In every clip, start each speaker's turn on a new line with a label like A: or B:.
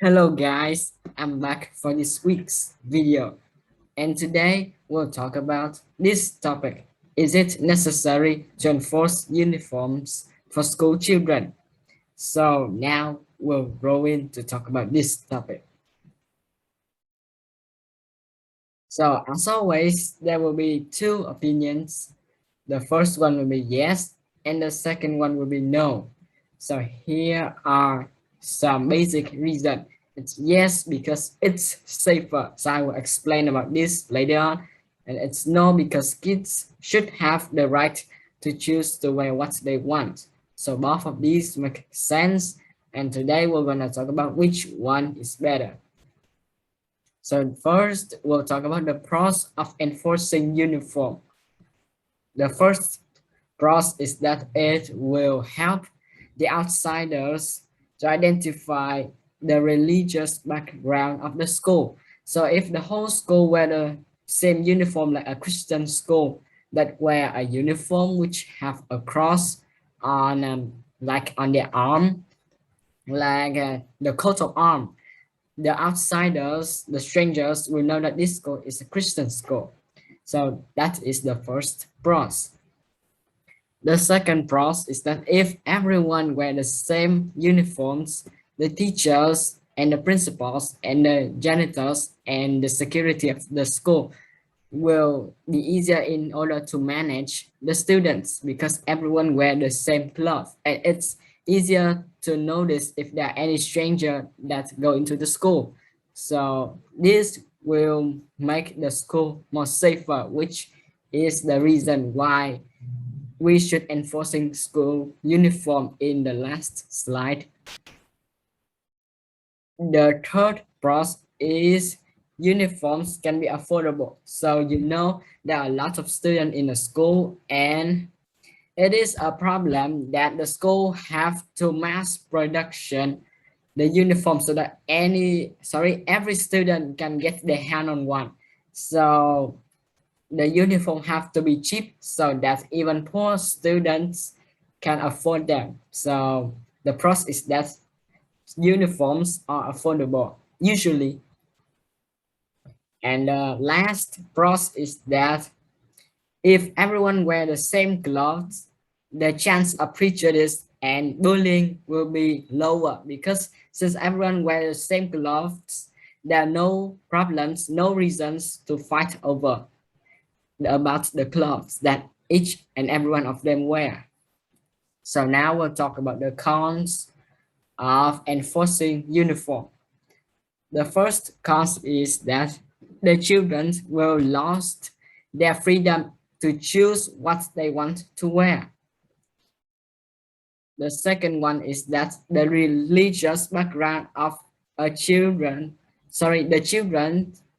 A: Hello guys, I'm back for this week's video and today we'll talk about this topic. Is it necessary to enforce uniforms for school children? So now we'll go in to talk about this topic. So as always, there will be two opinions. The first one will be yes and the second one will be no. So here are some basic reasons. It's yes because it's safer. So I will explain about this later on. And it's no because kids should have the right to choose to wear what they want. So both of these make sense. And today we're going to talk about which one is better. So first, we'll talk about the pros of enforcing uniform. The first pros is that it will help the outsiders to identify the religious background of the school. So if the whole school wear the same uniform like a Christian school that wear a uniform which have a cross on like on their arm, like the coat of arm, the outsiders, the strangers will know that this school is a Christian school. So that is the first pros. The second pros is that if everyone wear the same uniforms, the teachers and the principals and the janitors and the security of the school will be easier in order to manage the students because everyone wear the same clothes and it's easier to notice if there are any stranger that go into the school. So this will make the school more safer, which is the reason why we should enforcing school uniform in the last slide. The third pros is uniforms can be affordable. So there are a lot of students in the school and it is a problem that the school have to mass production the uniform so that every student can get their hand on one. So the uniform have to be cheap so that even poor students can afford them. So the pros is that uniforms are affordable usually. And the last pros is that if everyone wear the same clothes, the chance of prejudice and bullying will be lower because since everyone wears the same clothes, there are no problems, no reasons to fight over about the clothes that each and every one of them wear. So now we'll talk about the cons of enforcing uniform. The first cause is that the children will lose their freedom to choose what they want to wear. The second one is that the religious background of the children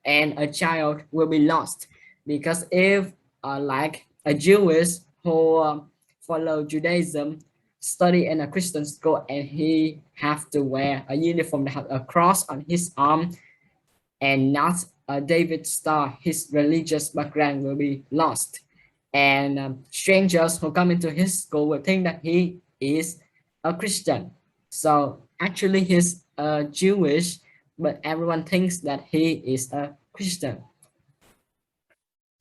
A: and a child will be lost because if like a Jewish who follow Judaism study in a Christian school and he have to wear a uniform that has a cross on his arm and not a David star, his religious background will be lost. And strangers who come into his school will think that he is a Christian. So actually he's Jewish, but everyone thinks that he is a Christian.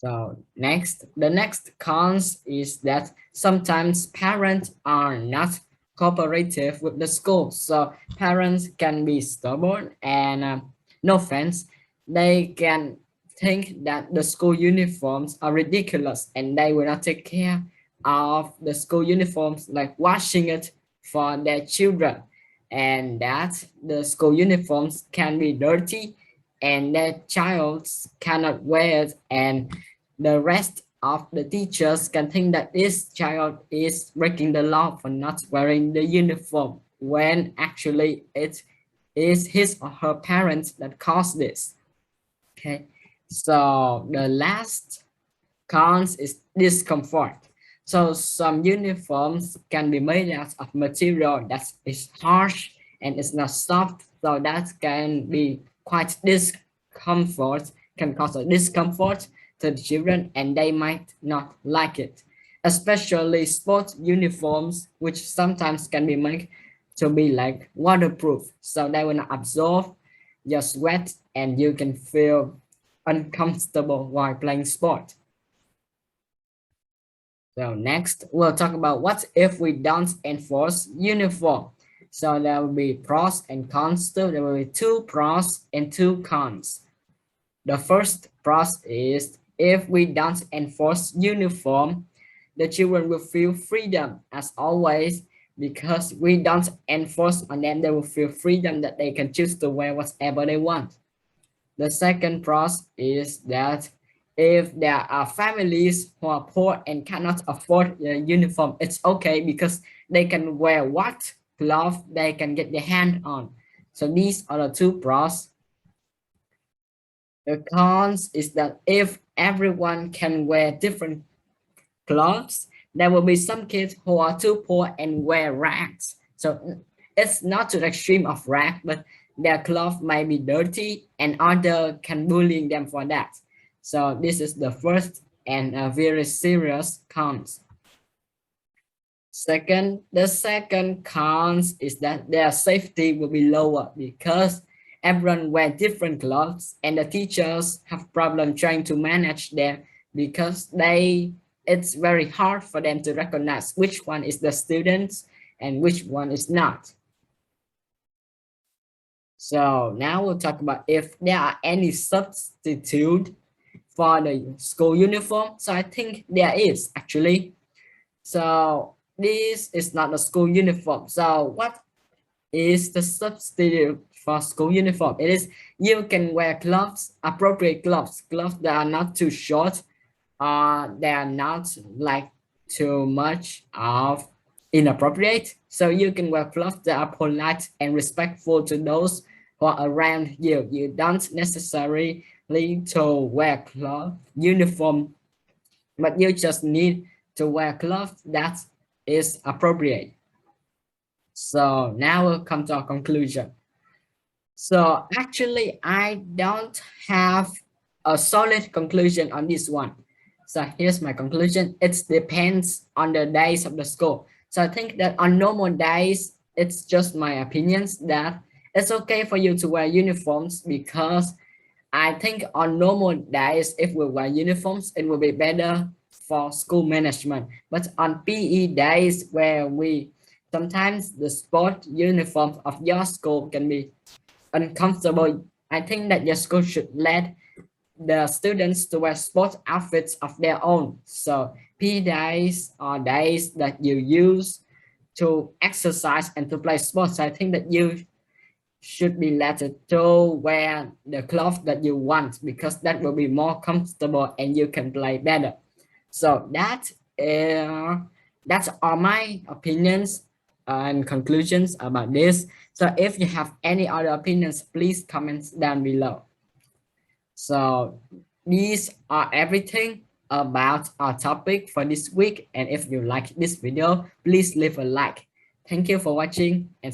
A: So the next cons is that sometimes parents are not cooperative with the school. So parents can be stubborn and no offense, they can think that the school uniforms are ridiculous and they will not take care of the school uniforms like washing it for their children and that the school uniforms can be dirty and their child cannot wear it and the rest of the teachers can think that this child is breaking the law for not wearing the uniform when actually it is his or her parents that caused this. Okay, so the last cons is discomfort. So some uniforms can be made out of material that is harsh and it's not soft, so that can be quite discomfort, can cause a discomfort to the children and they might not like it. Especially sports uniforms, which sometimes can be made to be like waterproof, so they will not absorb your sweat and you can feel uncomfortable while playing sport. So next, we'll talk about what if we don't enforce uniform. So there will be pros and cons. So there will be two pros and two cons. The first pros is if we don't enforce uniform, the children will feel freedom as always, because we don't enforce on them, they will feel freedom that they can choose to wear whatever they want. The second pros is that if there are families who are poor and cannot afford a uniform, it's okay because they can wear what cloth they can get their hand on. So these are the two pros. The cons is that if everyone can wear different clothes, there will be some kids who are too poor and wear rags. So it's not to the extreme of rag, but their clothes might be dirty and other can bullying them for that. So this is the first and a very serious cons. Second, the second cons is that their safety will be lower because everyone wear different clothes and the teachers have problem trying to manage them because it's very hard for them to recognize which one is the students and which one is not. So now we'll talk about if there are any substitute for the school uniform. So I think there is actually. So this is not a school uniform. So what is the substitute for school uniform? It is you can wear clothes, appropriate clothes, clothes that are not too short, they are not like too much of inappropriate. So you can wear clothes that are polite and respectful to those who are around you. You don't necessarily need to wear clothes uniform, but you just need to wear clothes that is appropriate. So now we'll come to our conclusion. So actually, I don't have a solid conclusion on this one. So here's my conclusion. It depends on the days of the school. So I think that on normal days, it's just my opinions that it's okay for you to wear uniforms because I think on normal days, if we wear uniforms, it will be better for school management. But on PE days where sometimes the sport uniform of your school can be uncomfortable, I think that your school should let the students to wear sport outfits of their own. So PE days are days that you use to exercise and to play sports. I think that you should be let to wear the clothes that you want because that will be more comfortable and you can play better. So that's all my opinions and conclusions about this. So if you have any other opinions, please comment down below. So these are everything about our topic for this week. And if you like this video, please leave a like. Thank you for watching and see